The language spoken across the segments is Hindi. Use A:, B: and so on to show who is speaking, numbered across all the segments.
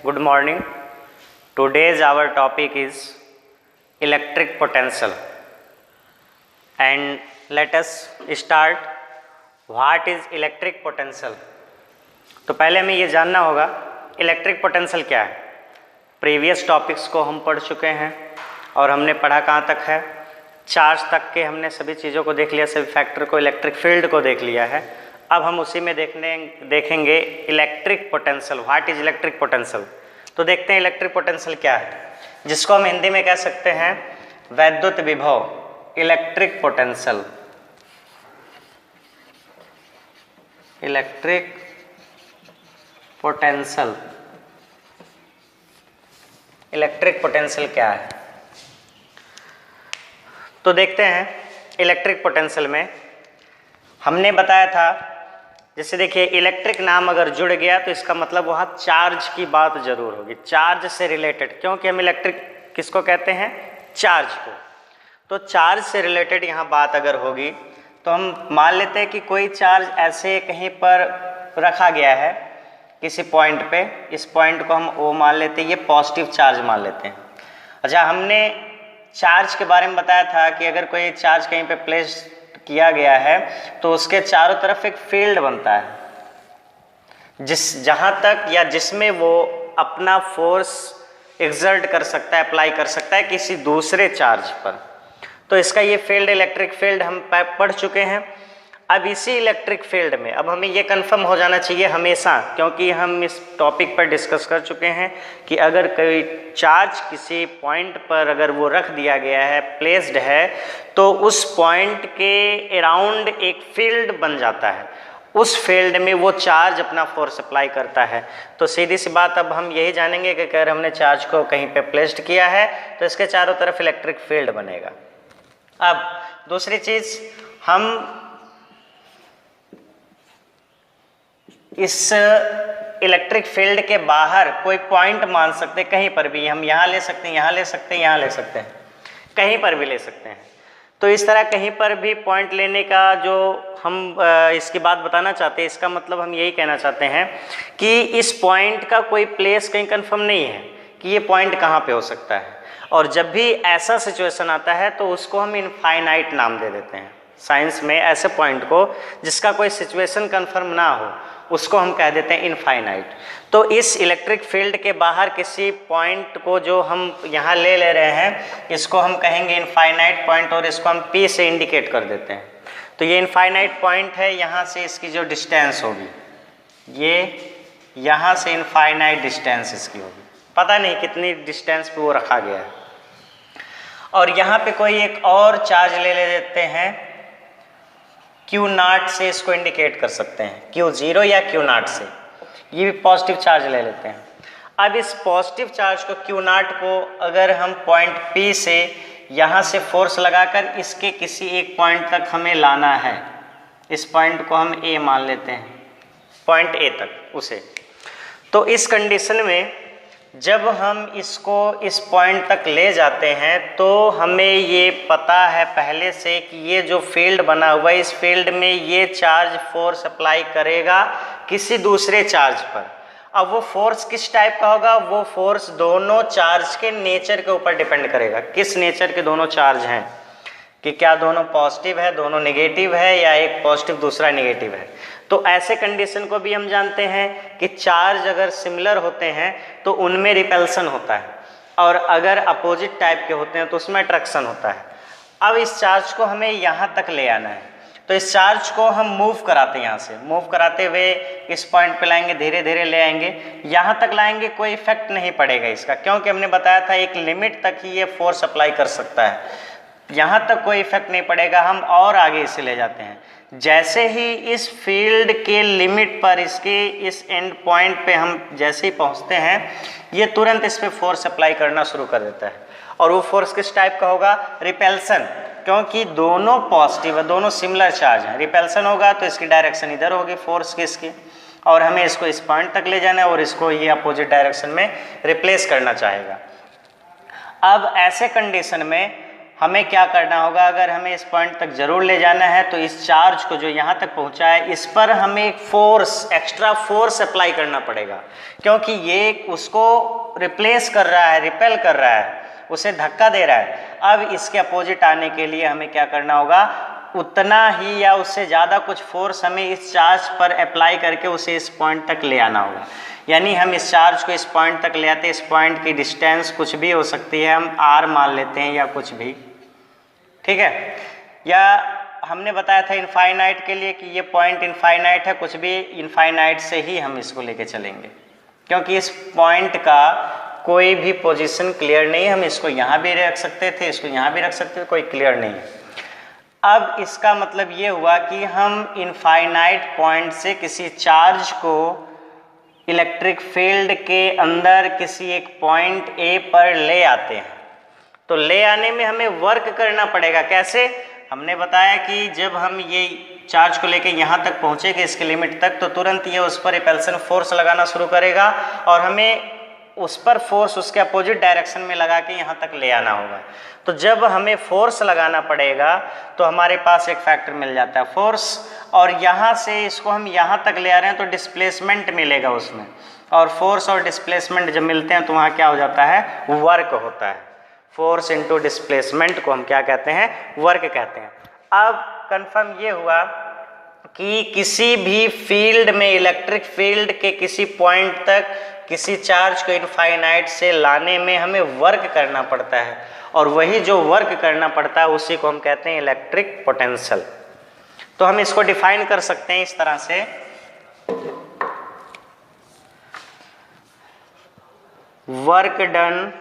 A: Good morning. Today's our topic is electric potential. And let us start. What is electric potential? तो पहले हमें ये जानना होगा इलेक्ट्रिक पोटेंशियल क्या है। प्रीवियस टॉपिक्स को हम पढ़ चुके हैं और हमने पढ़ा कहाँ तक है, चार्ज तक के हमने सभी चीज़ों को देख लिया, सभी फैक्टर को, इलेक्ट्रिक फील्ड को देख लिया है। अब हम उसी में देखेंगे electric potential. What is electric potential. तो देखते हैं इलेक्ट्रिक पोटेंशियल क्या है, जिसको हम हिंदी में कह सकते हैं वैद्युत विभव। Electric potential, electric potential, electric potential क्या है। तो देखते हैं इलेक्ट्रिक पोटेंशियल में हमने बताया था, जैसे देखिए इलेक्ट्रिक नाम अगर जुड़ गया तो इसका मतलब वहाँ चार्ज की बात जरूर होगी, चार्ज से रिलेटेड, क्योंकि हम इलेक्ट्रिक किसको कहते हैं, चार्ज को। तो चार्ज से रिलेटेड यहाँ बात अगर होगी तो हम मान लेते हैं कि कोई चार्ज ऐसे कहीं पर रखा गया है किसी पॉइंट पे, इस पॉइंट को हम ओ मान लेते हैं, ये पॉजिटिव चार्ज मान लेते हैं। अच्छा, हमने चार्ज के बारे में बताया था कि अगर कोई चार्ज कहीं पे प्लेस किया गया है तो उसके चारों तरफ एक फील्ड बनता है, जहाँ तक या जिसमें वो अपना फोर्स एक्सर्ट कर सकता है, अप्लाई कर सकता है किसी दूसरे चार्ज पर। तो इसका ये फील्ड, इलेक्ट्रिक फील्ड हम पढ़ चुके हैं। अब इसी इलेक्ट्रिक फील्ड में अब हमें ये कंफर्म हो जाना चाहिए हमेशा, क्योंकि हम इस टॉपिक पर डिस्कस कर चुके हैं कि अगर कोई चार्ज किसी पॉइंट पर अगर वो रख दिया गया है, प्लेस्ड है, तो उस पॉइंट के अराउंड एक फील्ड बन जाता है। उस फील्ड में वो चार्ज अपना फोर्स अप्लाई करता है। तो सीधी सी बात, अब हम यही जानेंगे कि अगर हमने चार्ज को कहीं पे प्लेस्ड किया है तो इसके चारों तरफ इलेक्ट्रिक फील्ड बनेगा। अब दूसरी चीज़, हम इस इलेक्ट्रिक फील्ड के बाहर कोई पॉइंट मान सकते हैं, कहीं पर भी। हम यहाँ ले सकते हैं, यहाँ ले सकते हैं, यहाँ ले सकते हैं, कहीं पर भी ले सकते हैं। तो इस तरह कहीं पर भी पॉइंट लेने का जो हम इसकी बात बताना चाहते हैं, इसका मतलब हम यही कहना चाहते हैं कि इस पॉइंट का कोई प्लेस कहीं कंफर्म नहीं है कि ये पॉइंट कहाँ पे हो सकता है। और जब भी ऐसा सिचुएशन आता है तो उसको हम इनफाइनाइट नाम दे देते हैं। साइंस में ऐसे पॉइंट को जिसका कोई सिचुएशन कंफर्म ना हो उसको हम कह देते हैं इनफाइनाइट। तो इस इलेक्ट्रिक फील्ड के बाहर किसी पॉइंट को जो हम यहाँ ले रहे हैं, इसको हम कहेंगे इनफाइनाइट पॉइंट, और इसको हम P से इंडिकेट कर देते हैं। तो ये इनफाइनाइट पॉइंट है, यहाँ से इसकी जो डिस्टेंस होगी, ये यहाँ से इनफाइनाइट डिस्टेंस इसकी होगी, पता नहीं कितनी डिस्टेंस पे वो रखा गया है। और यहाँ पे कोई एक और चार्ज ले लेते हैं, Q0 से इसको इंडिकेट कर सकते हैं, Q0 या Q0 से, ये भी पॉजिटिव चार्ज ले लेते हैं। अब इस पॉजिटिव चार्ज को Q0 को अगर हम पॉइंट P से यहाँ से फोर्स लगाकर इसके किसी एक पॉइंट तक हमें लाना है, इस पॉइंट को हम A मान लेते हैं, पॉइंट A तक उसे। तो इस कंडीशन में जब हम इसको इस पॉइंट तक ले जाते हैं तो हमें ये पता है पहले से कि ये जो फील्ड बना हुआ है, इस फील्ड में ये चार्ज फोर्स अप्लाई करेगा किसी दूसरे चार्ज पर। अब वो फोर्स किस टाइप का होगा, वो फोर्स दोनों चार्ज के नेचर के ऊपर डिपेंड करेगा। किस नेचर के दोनों चार्ज हैं, कि क्या दोनों पॉजिटिव है, दोनों नेगेटिव है, या एक पॉजिटिव दूसरा नेगेटिव है। तो ऐसे कंडीशन को भी हम जानते हैं कि चार्ज अगर सिमिलर होते हैं तो उनमें रिपल्सन होता है, और अगर अपोजिट टाइप के होते हैं तो उसमें अट्रैक्शन होता है। अब इस चार्ज को हमें यहाँ तक ले आना है, तो इस चार्ज को हम मूव कराते हैं, यहाँ से मूव कराते हुए इस पॉइंट पे लाएंगे, धीरे धीरे ले आएंगे, यहाँ तक लाएंगे, कोई इफेक्ट नहीं पड़ेगा इसका, क्योंकि हमने बताया था एक लिमिट तक ही ये फोर्स अप्लाई कर सकता है। यहाँ तक कोई इफेक्ट नहीं पड़ेगा, हम और आगे इसे ले जाते हैं। जैसे ही इस फील्ड के लिमिट पर, इसके इस एंड पॉइंट पे हम जैसे ही पहुँचते हैं, ये तुरंत इस पर फोर्स अप्लाई करना शुरू कर देता है। और वो फोर्स किस टाइप का होगा, रिपल्सन, क्योंकि दोनों पॉजिटिव है, दोनों सिमिलर चार्ज हैं। रिपल्सन होगा तो इसकी डायरेक्शन इधर होगी फोर्स की इसकी, और हमें इसको इस पॉइंट तक ले जाना है और इसको ये अपोजिट डायरेक्शन में रिप्लेस करना चाहेगा। अब ऐसे कंडीशन में हमें क्या करना होगा, अगर हमें इस पॉइंट तक जरूर ले जाना है तो इस चार्ज को जो यहाँ तक पहुँचा है इस पर हमें एक फोर्स, एक्स्ट्रा फोर्स अप्लाई करना पड़ेगा, क्योंकि ये उसको रिप्लेस कर रहा है, रिपेल कर रहा है, उसे धक्का दे रहा है। अब इसके अपोजिट आने के लिए हमें क्या करना होगा, उतना ही या उससे ज़्यादा कुछ फोर्स हमें इस चार्ज पर अप्लाई करके उसे इस पॉइंट तक ले आना होगा। यानी हम इस चार्ज को इस पॉइंट तक ले आते हैं, इस पॉइंट की डिस्टेंस कुछ भी हो सकती है, हम r मान लेते हैं या कुछ भी, ठीक है। या हमने बताया था इनफाइनाइट के लिए कि ये पॉइंट इनफाइनाइट है, कुछ भी इनफाइनाइट से ही हम इसको लेके चलेंगे, क्योंकि इस पॉइंट का कोई भी पोजीशन क्लियर नहीं है। हम इसको यहाँ भी रख सकते थे, इसको यहाँ भी रख सकते थे, कोई क्लियर नहीं है। अब इसका मतलब ये हुआ कि हम इनफाइनाइट पॉइंट से किसी चार्ज को इलेक्ट्रिक फील्ड के अंदर किसी एक पॉइंट ए पर ले आते हैं। तो ले आने में हमें वर्क करना पड़ेगा। कैसे? हमने बताया कि जब हम ये चार्ज को लेके यहाँ तक पहुँचेंगे इसके लिमिट तक, तो तुरंत ये उस पर रिपल्सन फोर्स लगाना शुरू करेगा और हमें उस पर फोर्स उसके अपोजिट डायरेक्शन में लगा के यहाँ तक ले आना होगा। तो जब हमें फोर्स लगाना पड़ेगा तो हमारे पास एक फैक्टर मिल जाता है फोर्स, और यहाँ से इसको हम यहाँ तक ले आ रहे हैं तो डिस्प्लेसमेंट मिलेगा उसमें, और फोर्स और डिस्प्लेसमेंट जब मिलते हैं तो वहाँ क्या हो जाता है, वर्क होता है। फोर्स इंटू डिस्प्लेसमेंट को हम क्या कहते हैं, वर्क कहते हैं। अब कंफर्म ये हुआ कि किसी भी फील्ड में, इलेक्ट्रिक फील्ड के किसी पॉइंट तक किसी चार्ज को इनफाइनाइट से लाने में हमें वर्क करना पड़ता है, और वही जो वर्क करना पड़ता है उसी को हम कहते हैं इलेक्ट्रिक पोटेंशियल। तो हम इसको डिफाइन कर सकते हैं इस तरह से, work done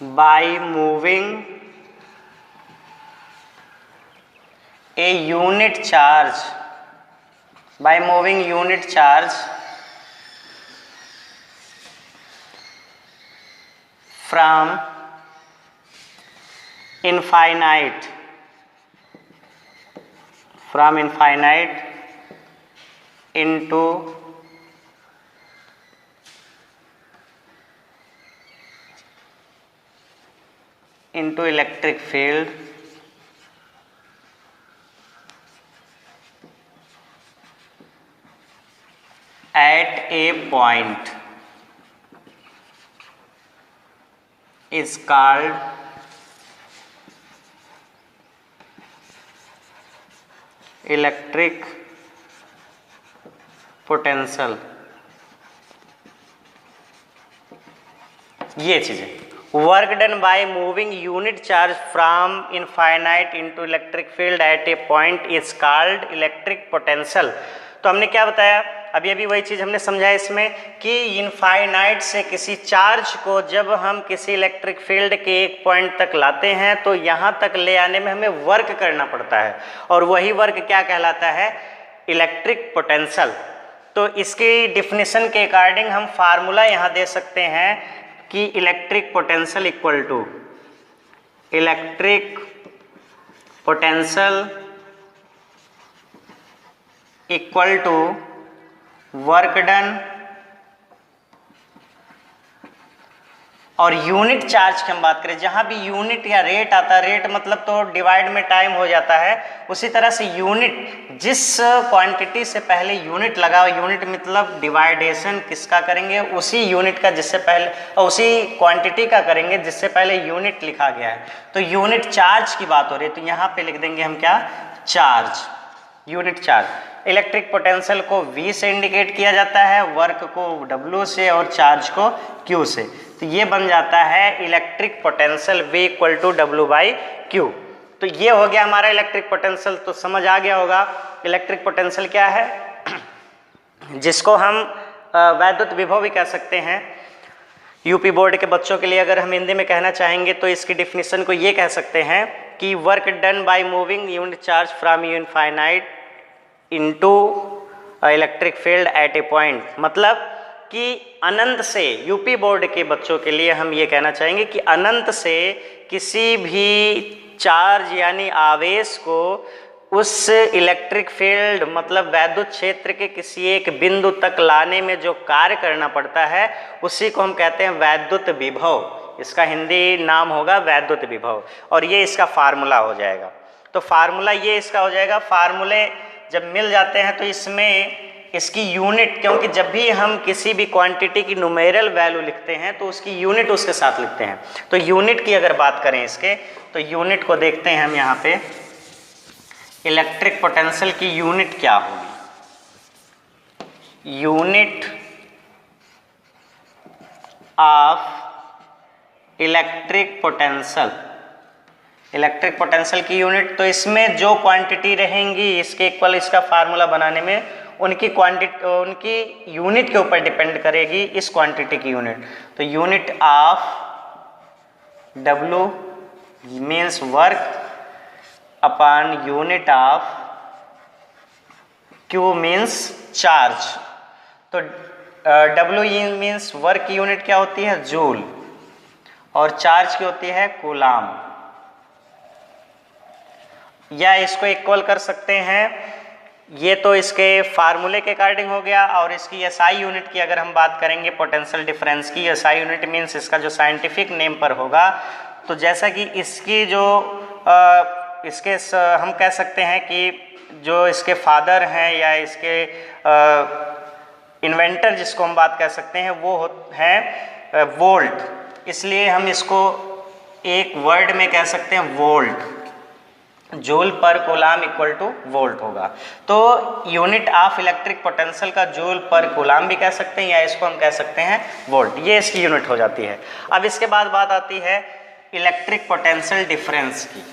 A: by moving a unit charge, by moving unit charge from infinite into electric field at a point is called electric potential। ये चीजें, work done by moving unit charge from infinite into electric field at A point is called electric potential. तो हमने क्या बताया, अभी वही चीज़ हमने समझा इसमें कि इनफाइनाइट से किसी चार्ज को जब हम किसी इलेक्ट्रिक फील्ड के एक पॉइंट तक लाते हैं तो यहाँ तक ले आने में हमें वर्क करना पड़ता है, और वही वर्क क्या कहलाता है, इलेक्ट्रिक पोटेंशियल। तो इसकी डिफिनीशन के अकॉर्डिंग हम फार्मूला यहाँ दे सकते हैं कि electric potential equal to electric potential equal to work done, और यूनिट चार्ज की हम बात करें, जहां भी यूनिट या रेट आता है, रेट मतलब तो डिवाइड में टाइम हो जाता है, उसी तरह से यूनिट, जिस क्वांटिटी से पहले यूनिट लगा, यूनिट मतलब डिवाइडेशन किसका करेंगे, उसी यूनिट का जिससे पहले, और उसी क्वांटिटी का करेंगे जिससे पहले यूनिट लिखा गया है। तो यूनिट चार्ज की बात हो रही है, तो यहाँ पे लिख देंगे हम क्या, charge, unit charge. Electric potential को V से इंडिकेट किया जाता है, वर्क को W से और चार्ज को Q से। तो ये बन जाता है electric potential V equal to W/Q। तो ये हो गया हमारा इलेक्ट्रिक पोटेंशियल। तो समझ आ गया होगा इलेक्ट्रिक पोटेंशियल क्या है, जिसको हम वैद्युत विभव भी कह सकते हैं। यूपी बोर्ड के बच्चों के लिए अगर हम हिंदी में कहना चाहेंगे तो इसकी डिफिनीशन को ये कह सकते हैं कि work done by moving unit charge from infinite into electric field at A point. मतलब कि अनंत से, यूपी बोर्ड के बच्चों के लिए हम ये कहना चाहेंगे कि अनंत से किसी भी चार्ज यानी आवेश को उस इलेक्ट्रिक फील्ड मतलब वैद्युत क्षेत्र के किसी एक बिंदु तक लाने में जो कार्य करना पड़ता है उसी को हम कहते हैं वैद्युत विभव। इसका हिंदी नाम होगा वैद्युत विभव और ये इसका फार्मूला हो जाएगा। तो फार्मूला ये इसका हो जाएगा। फार्मूले जब मिल जाते हैं तो इसमें इसकी यूनिट, क्योंकि जब भी हम किसी भी क्वांटिटी की न्यूमेरल वैल्यू लिखते हैं तो उसकी यूनिट उसके साथ लिखते हैं। तो यूनिट की अगर बात करें इसके, तो यूनिट को देखते हैं हम यहाँ पे। इलेक्ट्रिक पोटेंशियल की यूनिट क्या होगी? Unit of electric potential, electric potential की यूनिट, तो इसमें जो क्वांटिटी रहेंगी इसके इक्वल इसका फार्मूला बनाने में उनकी क्वांटिटी, उनकी यूनिट के ऊपर डिपेंड करेगी इस क्वांटिटी की यूनिट। तो unit of W means work upon unit of Q means charge. तो W मीन्स वर्क की यूनिट क्या होती है? जूल, और चार्ज की होती है कूलाम। या इसको इक्वल कर सकते हैं, ये तो इसके फार्मूले के अकॉर्डिंग हो गया। और इसकी SI यूनिट की अगर हम बात करेंगे पोटेंशियल डिफरेंस की, SI यूनिट मीन्स इसका जो साइंटिफिक नेम पर होगा, तो जैसा कि इसकी जो हम कह सकते हैं कि जो इसके फादर हैं या इसके इन्वेंटर जिसको हम बात कर सकते हैं वो हैं वोल्ट। इसलिए हम इसको एक वर्ड में कह सकते हैं वोल्ट। जूल पर कूलाम इक्वल टू वोल्ट होगा। तो यूनिट ऑफ इलेक्ट्रिक पोटेंशियल का जूल पर कूलाम भी कह सकते हैं या इसको हम कह सकते हैं वोल्ट। ये इसकी यूनिट हो जाती है। अब इसके बाद बात आती है इलेक्ट्रिक पोटेंशियल डिफरेंस की।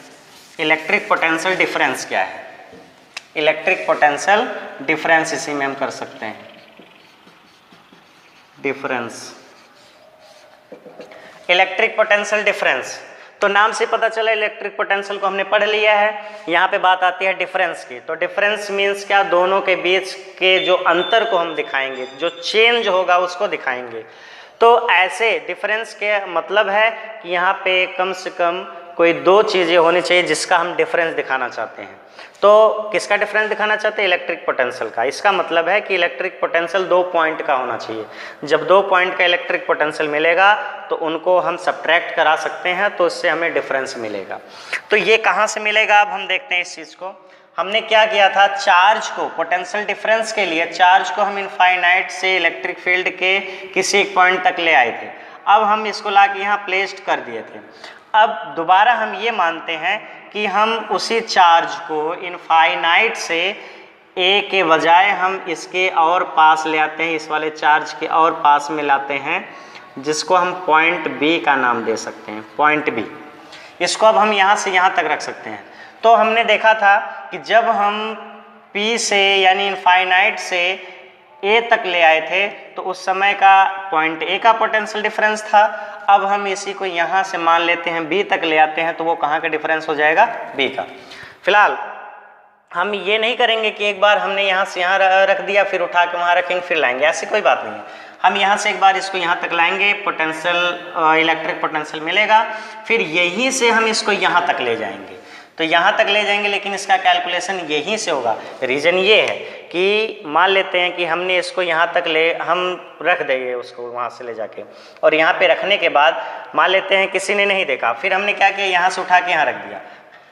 A: इलेक्ट्रिक पोटेंशियल डिफरेंस क्या है? इलेक्ट्रिक पोटेंशियल डिफरेंस इसी में हम कर सकते हैं, डिफरेंस, इलेक्ट्रिक पोटेंशियल डिफरेंस। तो नाम से पता चला इलेक्ट्रिक पोटेंशियल को हमने पढ़ लिया है। यहाँ पे बात आती है डिफरेंस की। तो डिफरेंस मीन्स क्या? दोनों के बीच के जो अंतर को हम दिखाएंगे, जो चेंज होगा उसको दिखाएंगे। तो ऐसे डिफरेंस के मतलब है कि यहाँ पे कम से कम कोई दो चीज़ें होनी चाहिए जिसका हम डिफरेंस दिखाना चाहते हैं। तो किसका डिफरेंस दिखाना चाहते हैं? इलेक्ट्रिक पोटेंशियल का। इसका मतलब है कि इलेक्ट्रिक पोटेंशियल 2 पॉइंट का होना चाहिए। जब 2 पॉइंट का इलेक्ट्रिक पोटेंशियल मिलेगा तो उनको हम सब्ट्रैक्ट करा सकते हैं, तो इससे हमें डिफरेंस मिलेगा। तो ये कहाँ से मिलेगा? अब हम देखते हैं इस चीज़ को। हमने क्या किया था? चार्ज को, पोटेंशियल डिफरेंस के लिए चार्ज को हम इनफाइनाइट से इलेक्ट्रिक फील्ड के किसी एक पॉइंट तक ले आए थे। अब हम इसको ला के यहाँ प्लेस्ड कर दिए थे। अब दोबारा हम ये मानते हैं कि हम उसी चार्ज को इनफाइनाइट से ए के बजाय हम इसके और पास ले आते हैं, इस वाले चार्ज के और पास में लाते हैं, जिसको हम पॉइंट बी का नाम दे सकते हैं, पॉइंट बी। इसको अब हम यहाँ से यहाँ तक रख सकते हैं। तो हमने देखा था कि जब हम P से यानी इनफाइनाइट से A तक ले आए थे तो उस समय का पॉइंट A का पोटेंशियल डिफरेंस था। अब हम इसी को यहाँ से मान लेते हैं B तक ले आते हैं, तो वो कहाँ का डिफरेंस हो जाएगा? B का। फिलहाल हम ये नहीं करेंगे कि एक बार हमने यहाँ से यहाँ रख दिया फिर उठा के वहाँ रखेंगे फिर लाएंगे, ऐसी कोई बात नहीं है। हम यहाँ से एक बार इसको यहाँ तक लाएंगे, पोटेंशियल इलेक्ट्रिक पोटेंशियल मिलेगा, फिर यहीं से हम इसको यहाँ तक ले जाएंगे। तो यहाँ तक ले जाएंगे लेकिन इसका कैलकुलेशन यहीं से होगा। रीज़न ये है कि मान लेते हैं कि हमने इसको यहाँ तक हम रख देंगे उसको वहाँ से ले जाके, और यहाँ पे रखने के बाद मान लेते हैं किसी ने नहीं देखा, फिर हमने क्या किया? यहाँ से उठा के यहाँ रख दिया।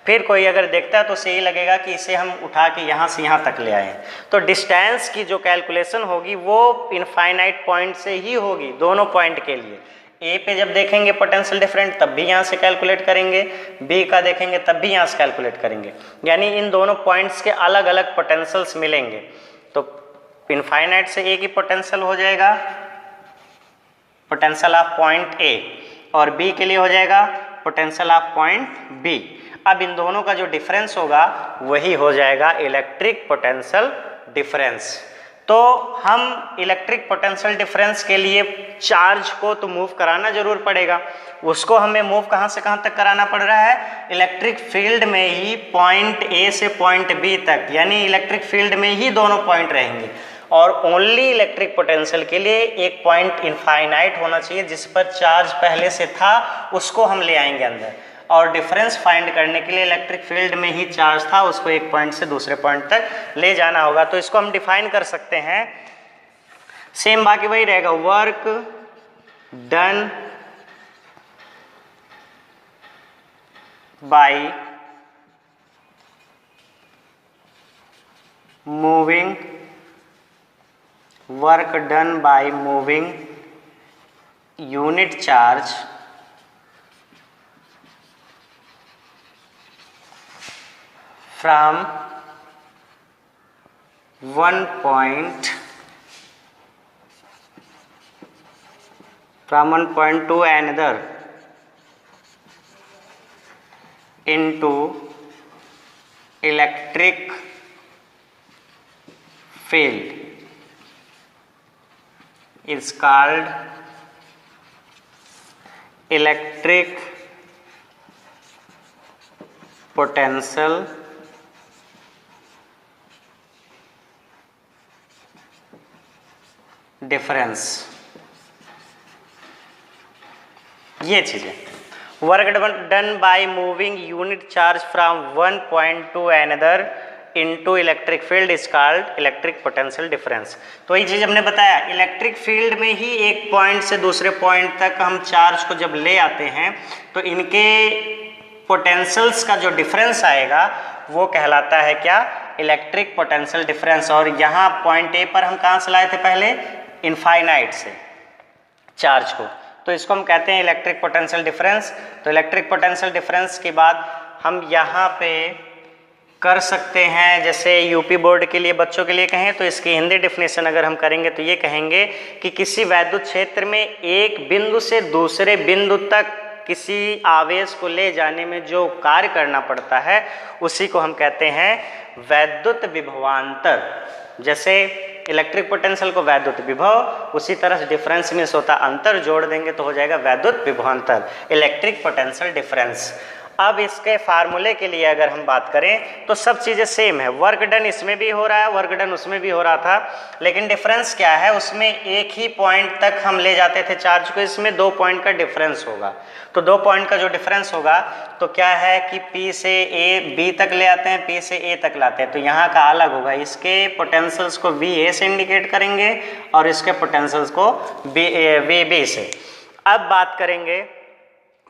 A: फिर कोई अगर देखता है तो उसे ये लगेगा कि इसे हम उठा के यहाँ से यहाँ तक ले आए हैं। तो डिस्टेंस की जो कैलकुलेशन होगी वो इनफाइनाइट पॉइंट से ही होगी दोनों पॉइंट के लिए। ए पे जब देखेंगे पोटेंशियल डिफरेंट तब भी यहाँ से कैलकुलेट करेंगे, बी का देखेंगे तब भी यहाँ से कैलकुलेट करेंगे, यानी इन दोनों पॉइंट्स के अलग अलग पोटेंशियल्स मिलेंगे। तो इनफाइनाइट से ए की पोटेंशियल हो जाएगा पोटेंशियल ऑफ पॉइंट ए, और बी के लिए हो जाएगा पोटेंशियल ऑफ पॉइंट बी। अब इन दोनों का जो डिफरेंस होगा वही हो जाएगा इलेक्ट्रिक पोटेंशियल डिफरेंस। तो हम इलेक्ट्रिक पोटेंशियल डिफरेंस के लिए चार्ज को तो मूव कराना जरूर पड़ेगा। उसको हमें मूव कहाँ से कहाँ तक कराना पड़ रहा है? इलेक्ट्रिक फील्ड में ही पॉइंट ए से पॉइंट बी तक, यानी इलेक्ट्रिक फील्ड में ही दोनों पॉइंट रहेंगे। और ओनली इलेक्ट्रिक पोटेंशियल के लिए एक पॉइंट इनफाइनाइट होना चाहिए जिस पर चार्ज पहले से था, उसको हम ले आएंगे अंदर। और डिफरेंस फाइंड करने के लिए इलेक्ट्रिक फील्ड में ही चार्ज था, उसको एक पॉइंट से दूसरे पॉइंट तक ले जाना होगा। तो इसको हम डिफाइन कर सकते हैं, सेम बाकी वही रहेगा, work done by moving, work done by moving unit charge from one point to another into electric field is called electric potential difference. ये चीजें, work done by moving unit charge from one point two another into electric field is called electric potential difference. तो ये चीज हमने बताया, इलेक्ट्रिक फील्ड में ही एक पॉइंट से दूसरे पॉइंट तक हम चार्ज को जब ले आते हैं तो इनके पोटेंशियल्स का जो डिफरेंस आएगा वो कहलाता है क्या, इलेक्ट्रिक पोटेंशियल डिफरेंस। और यहाँ पॉइंट ए पर हम कहाँ से लाए थे पहले, इनफाइनाइट से चार्ज को, तो इसको हम कहते हैं इलेक्ट्रिक पोटेंशियल डिफरेंस। तो इलेक्ट्रिक पोटेंशियल डिफरेंस के बाद हम यहाँ पे कर सकते हैं, जैसे यूपी बोर्ड के लिए बच्चों के लिए कहें तो इसकी हिंदी डेफिनेशन अगर हम करेंगे तो ये कहेंगे कि किसी वैद्युत क्षेत्र में एक बिंदु से दूसरे बिंदु तक किसी आवेश को ले जाने में जो कार्य करना पड़ता है उसी को हम कहते हैं वैद्युत विभवांतर। जैसे इलेक्ट्रिक पोटेंशियल को वैद्युत विभव, उसी तरह से डिफरेंस में होता अंतर, जोड़ देंगे तो हो जाएगा वैद्युत विभवांतर, इलेक्ट्रिक पोटेंशियल डिफरेंस। अब इसके फार्मूले के लिए अगर हम बात करें तो सब चीज़ें सेम है, वर्क डन इसमें भी हो रहा है, वर्क डन उसमें भी हो रहा था, लेकिन डिफरेंस क्या है, उसमें एक ही पॉइंट तक हम ले जाते थे चार्ज को, इसमें 2 पॉइंट का डिफरेंस होगा। तो 2 पॉइंट का जो डिफरेंस होगा तो क्या है कि P से A B तक ले आते हैं, P से A तक लाते हैं, तो यहाँ का अलग होगा, इसके पोटेंशियल्स को VA से इंडिकेट करेंगे और इसके पोटेंशियल्स को VB से। अब बात करेंगे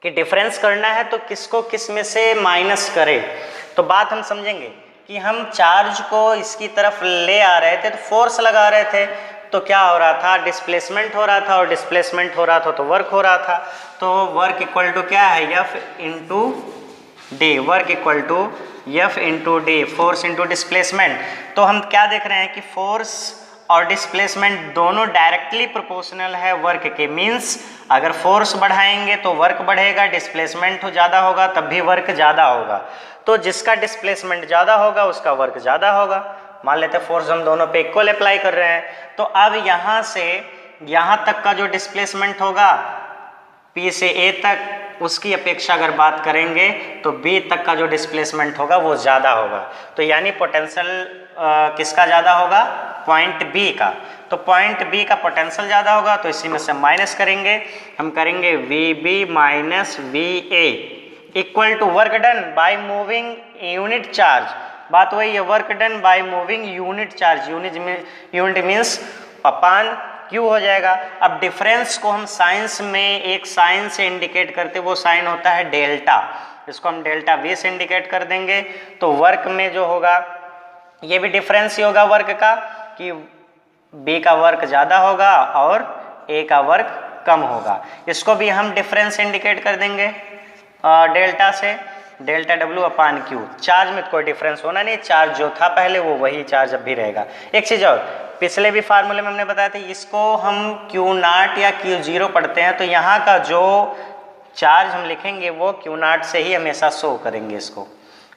A: कि डिफरेंस करना है तो किसको किस में से माइनस करें, तो बात हम समझेंगे कि हम चार्ज को इसकी तरफ ले आ रहे थे तो फोर्स लगा रहे थे, तो क्या हो रहा था, डिस्प्लेसमेंट हो रहा था, और डिस्प्लेसमेंट हो रहा था तो वर्क हो रहा था। तो वर्क इक्वल टू क्या है, F into D, work equal to F into D, force into displacement. तो हम क्या देख रहे हैं कि फोर्स और डिस्प्लेसमेंट दोनों डायरेक्टली प्रोपोर्शनल है वर्क के, मीन्स अगर फोर्स बढ़ाएंगे तो वर्क बढ़ेगा, डिस्प्लेसमेंट ज़्यादा होगा तब भी वर्क ज़्यादा होगा। तो जिसका डिस्प्लेसमेंट ज़्यादा होगा उसका वर्क ज़्यादा होगा। मान लेते हैं फोर्स हम दोनों पे इक्वल अप्लाई कर रहे हैं, तो अब यहाँ से यहाँ तक का जो डिस्प्लेसमेंट होगा P से A तक, उसकी अपेक्षा अगर बात करेंगे तो B तक का जो डिस्प्लेसमेंट होगा वो ज़्यादा होगा। तो यानी पोटेंशियल किसका ज़्यादा होगा, पॉइंट B का। तो पॉइंट B का पोटेंशियल ज़्यादा होगा तो इसी में से माइनस करेंगे, हम करेंगे VB minus VA equal to work done by moving unit charge. बात वही है, work done by moving unit charge, unit means upon Q हो जाएगा। अब डिफरेंस को हम साइंस में एक साइन से इंडिकेट करते, वो साइन होता है डेल्टा, इसको हम डेल्टा V से इंडिकेट कर देंगे। तो वर्क में जो होगा ये भी डिफरेंस ही होगा वर्क का, कि B का वर्क ज़्यादा होगा और A का वर्क कम होगा। इसको भी हम डिफरेंस इंडिकेट कर देंगे डेल्टा से, डेल्टा W अपान Q। चार्ज में कोई डिफरेंस होना नहीं, चार्ज जो था पहले वो वही चार्ज अब भी रहेगा। एक चीज़ और, पिछले भी फार्मूले में हमने बताया था, इसको हम Q0 या Q0 पढ़ते हैं तो यहाँ का जो चार्ज हम लिखेंगे वो Q0 से ही हमेशा शो करेंगे इसको।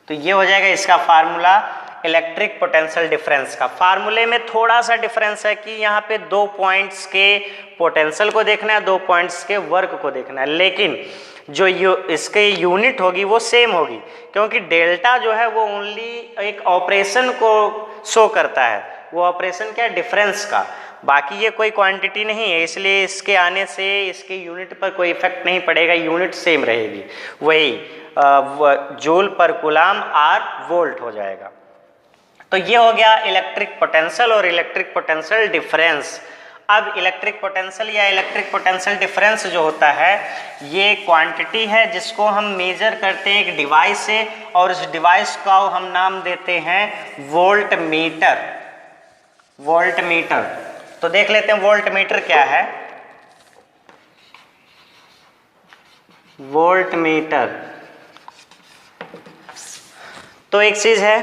A: तो ये हो जाएगा इसका फार्मूला इलेक्ट्रिक पोटेंशियल डिफरेंस का। फार्मूले में थोड़ा सा डिफरेंस है कि यहाँ पे 2 पॉइंट्स के पोटेंशियल को देखना है, 2 पॉइंट्स के वर्क को देखना है, लेकिन जो इसके यूनिट होगी वो सेम होगी, क्योंकि डेल्टा जो है वो ओनली एक ऑपरेशन को शो करता है। वो ऑपरेशन क्या है, डिफरेंस का, बाकी ये कोई क्वांटिटी नहीं है, इसलिए इसके आने से इसके यूनिट पर कोई इफेक्ट नहीं पड़ेगा, यूनिट सेम रहेगी। वही जूल पर कूलाम आर वोल्ट हो जाएगा। तो ये हो गया इलेक्ट्रिक पोटेंशियल और इलेक्ट्रिक पोटेंशियल डिफरेंस। अब इलेक्ट्रिक पोटेंशियल या इलेक्ट्रिक पोटेंशियल डिफरेंस जो होता है ये क्वांटिटी है जिसको हम मेजर करते हैं एक डिवाइस से, और उस डिवाइस का हम नाम देते हैं वोल्ट मीटर। वोल्ट मीटर, तो देख लेते हैं वोल्ट मीटर क्या है। वोल्ट मीटर तो एक चीज है,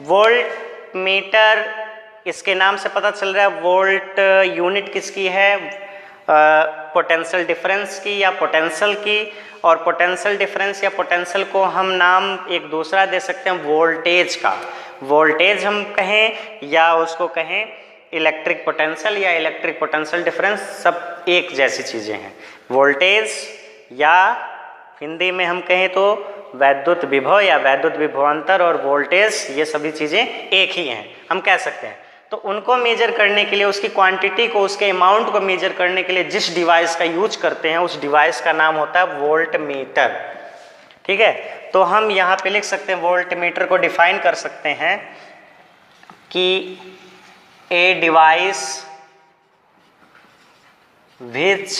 A: वोल्ट मीटर इसके नाम से पता चल रहा है वोल्ट यूनिट किसकी है, पोटेंशियल डिफरेंस की या पोटेंशियल की। और पोटेंशियल डिफरेंस या पोटेंशियल को हम नाम एक दूसरा दे सकते हैं वोल्टेज का। वोल्टेज हम कहें या उसको कहें इलेक्ट्रिक पोटेंशियल या इलेक्ट्रिक पोटेंशियल डिफरेंस, सब एक जैसी चीज़ें हैं। वोल्टेज या हिंदी में हम कहें तो वैद्युत विभव या वैद्युत विभवांतर और वोल्टेज, ये सभी चीज़ें एक ही हैं हम कह सकते हैं। तो उनको मेजर करने के लिए, उसकी क्वांटिटी को, उसके अमाउंट को मेजर करने के लिए जिस डिवाइस का यूज करते हैं उस डिवाइस का नाम होता है वोल्ट मीटर। ठीक है, तो हम यहाँ पे लिख सकते हैं वोल्ट मीटर को डिफाइन कर सकते हैं कि a device which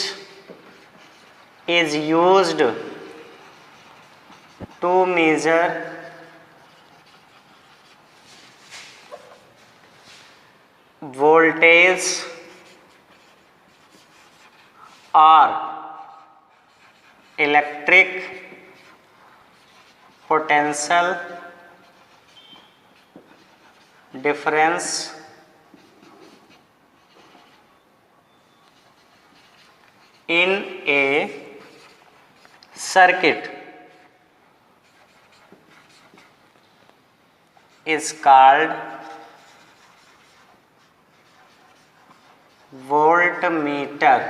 A: is used to measure voltage or electric potential difference in a circuit is called volt meter.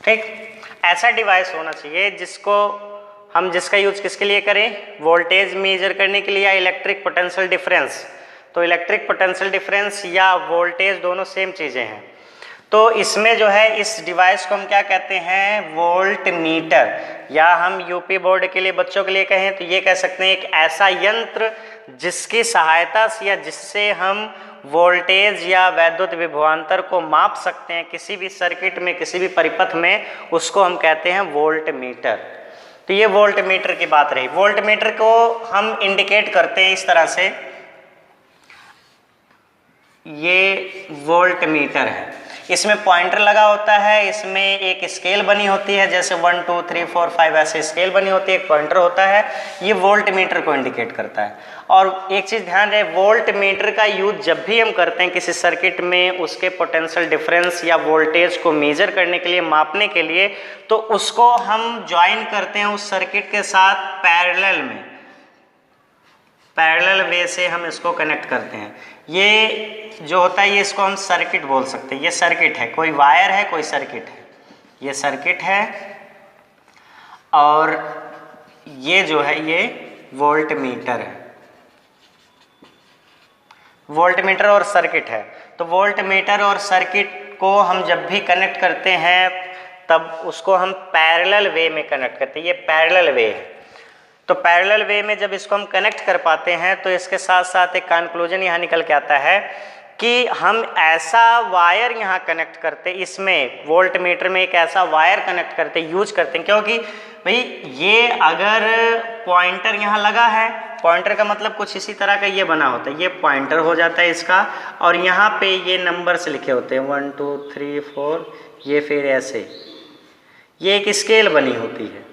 A: ठीक, ऐसा डिवाइस होना चाहिए जिसको हम, जिसका यूज किसके लिए करें, वोल्टेज मेजर करने के लिए या इलेक्ट्रिक पोटेंशियल डिफरेंस। तो इलेक्ट्रिक पोटेंशियल डिफरेंस या वोल्टेज दोनों सेम चीज़ें हैं। तो इसमें जो है इस डिवाइस को हम क्या कहते हैं, वोल्ट मीटर। या हम यूपी बोर्ड के लिए बच्चों के लिए कहें तो ये कह सकते हैं एक ऐसा यंत्र जिसकी सहायता से या जिससे हम वोल्टेज या वैद्युत विभवांतर को माप सकते हैं किसी भी सर्किट में, किसी भी परिपथ में, उसको हम कहते हैं वोल्ट मीटर। तो ये वोल्ट मीटर की बात रही। वोल्ट मीटर को हम इंडिकेट करते हैं इस तरह से, ये वोल्ट मीटर है, इसमें पॉइंटर लगा होता है, इसमें एक स्केल बनी होती है, जैसे 1 2 3 4 5 ऐसे स्केल बनी होती है, एक पॉइंटर होता है, ये वोल्ट मीटर को इंडिकेट करता है। और एक चीज़ ध्यान रहे, वोल्ट मीटर का यूज जब भी हम करते हैं किसी सर्किट में उसके पोटेंशियल डिफरेंस या वोल्टेज को मेजर करने के लिए, मापने के लिए, तो उसको हम ज्वाइन करते हैं उस सर्किट के साथ पैरेलल में, पैरेलल वे से हम इसको कनेक्ट करते हैं। ये जो होता है ये इसको हम सर्किट बोल सकते हैं। ये सर्किट है, कोई वायर है, कोई सर्किट है, ये सर्किट है और ये जो है ये वोल्ट मीटर है। वोल्ट मीटर और सर्किट है। तो वोल्ट मीटर और सर्किट को हम जब भी कनेक्ट करते हैं तब उसको हम पैरेलल वे में कनेक्ट करते हैं। ये पैरेलल वे है। तो पैरेलल वे में जब इसको हम कनेक्ट कर पाते हैं तो इसके साथ साथ एक कंक्लूजन यहाँ निकल के आता है कि हम ऐसा वायर यहाँ कनेक्ट करते, इसमें वोल्ट मीटर में एक ऐसा वायर कनेक्ट करते, यूज करते हैं, क्योंकि भाई ये अगर पॉइंटर यहाँ लगा है, पॉइंटर का मतलब कुछ इसी तरह का ये बना होता है, ये पॉइंटर हो जाता है इसका, और यहाँ पे ये नंबर से लिखे होते हैं 1 2 3 4, ये फिर ऐसे ये एक स्केल बनी होती है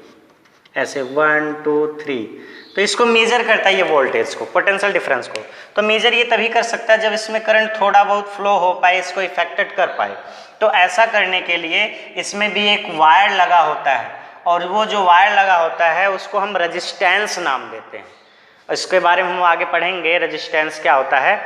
A: ऐसे 1 2 3। तो इसको मेजर करता है ये वोल्टेज को, पोटेंशियल डिफरेंस को। तो मेजर ये तभी कर सकता है जब इसमें करंट थोड़ा बहुत फ्लो हो पाए, इसको इफेक्टेड कर पाए। तो ऐसा करने के लिए इसमें भी एक वायर लगा होता है, और वो जो वायर लगा होता है उसको हम रेजिस्टेंस नाम देते हैं। इसके बारे में हम आगे पढ़ेंगे रेजिस्टेंस क्या होता है।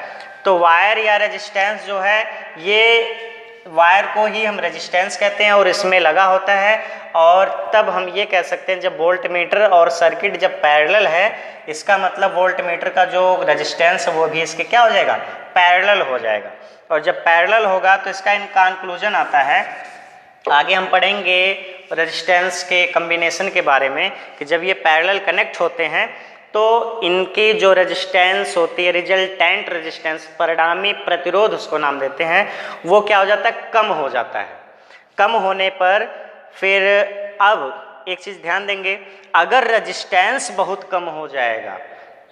A: तो वायर या रेजिस्टेंस जो है, ये वायर को ही हम रेजिस्टेंस कहते हैं और इसमें लगा होता है। और तब हम ये कह सकते हैं जब वोल्ट मीटर और सर्किट जब पैरेलल है, इसका मतलब वोल्ट मीटर का जो रेजिस्टेंस है वो भी इसके क्या हो जाएगा, पैरेलल हो जाएगा। और जब पैरेलल होगा तो इसका इन कंक्लूजन आता है आगे हम पढ़ेंगे रेजिस्टेंस के कम्बिनेशन के बारे में कि जब ये पैरेलल कनेक्ट होते हैं तो इनकी जो रेजिस्टेंस होती है, रिजल्टेंट रेजिस्टेंस, परिणामी प्रतिरोध उसको नाम देते हैं, वो क्या हो जाता है, कम हो जाता है। कम होने पर फिर अब एक चीज़ ध्यान देंगे, अगर रेजिस्टेंस बहुत कम हो जाएगा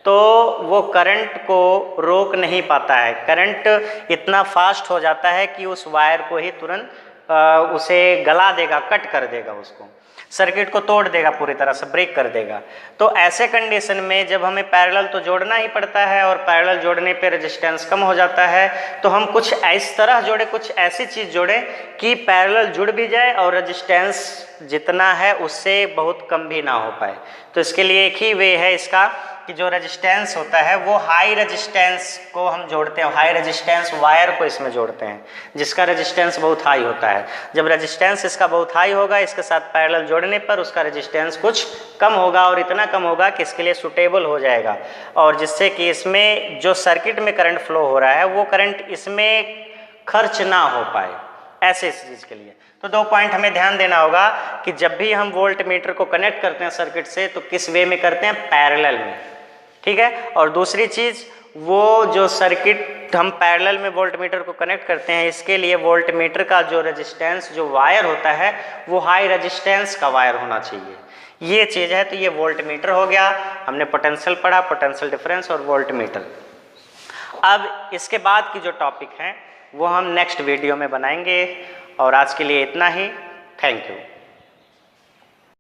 A: तो वो करंट को रोक नहीं पाता है। करंट इतना फास्ट हो जाता है कि उस वायर को ही तुरंत उसे गला देगा, कट कर देगा, उसको सर्किट को तोड़ देगा, पूरी तरह से ब्रेक कर देगा। तो ऐसे कंडीशन में जब हमें पैरेलल तो जोड़ना ही पड़ता है और पैरेलल जोड़ने पे रेजिस्टेंस कम हो जाता है, तो हम कुछ इस तरह जोड़े, कुछ ऐसी चीज़ जोड़े कि पैरेलल जुड़ भी जाए और रेजिस्टेंस जितना है उससे बहुत कम भी ना हो पाए। तो इसके लिए एक ही वे है इसका कि जो रेजिस्टेंस होता है वो हाई रेजिस्टेंस को हम जोड़ते हैं, हाई रेजिस्टेंस वायर को इसमें जोड़ते हैं जिसका रेजिस्टेंस बहुत हाई होता है। जब रेजिस्टेंस इसका बहुत हाई होगा, इसके साथ पैरेलल जोड़ने पर उसका रेजिस्टेंस कुछ कम होगा और इतना कम होगा कि इसके लिए सूटेबल हो जाएगा, और जिससे कि इसमें जो सर्किट में करंट फ्लो हो रहा है वो करंट इसमें खर्च ना हो पाए, ऐसे इस चीज़ के लिए। तो 2 पॉइंट हमें ध्यान देना होगा कि जब भी हम वोल्ट मीटर को कनेक्ट करते हैं सर्किट से तो किस वे में करते हैं, पैरेलल में, ठीक है। और दूसरी चीज़, वो जो सर्किट हम पैरेलल में वोल्ट मीटर को कनेक्ट करते हैं, इसके लिए वोल्ट मीटर का जो रेजिस्टेंस, जो वायर होता है वो हाई रेजिस्टेंस का वायर होना चाहिए। ये चीज़ है। तो ये वोल्ट मीटर हो गया, हमने पोटेंशियल पढ़ा, पोटेंशियल डिफरेंस और वोल्ट मीटर। अब इसके बाद की जो टॉपिक हैं वो हम नेक्स्ट वीडियो में बनाएंगे, और आज के लिए इतना ही। Thank you.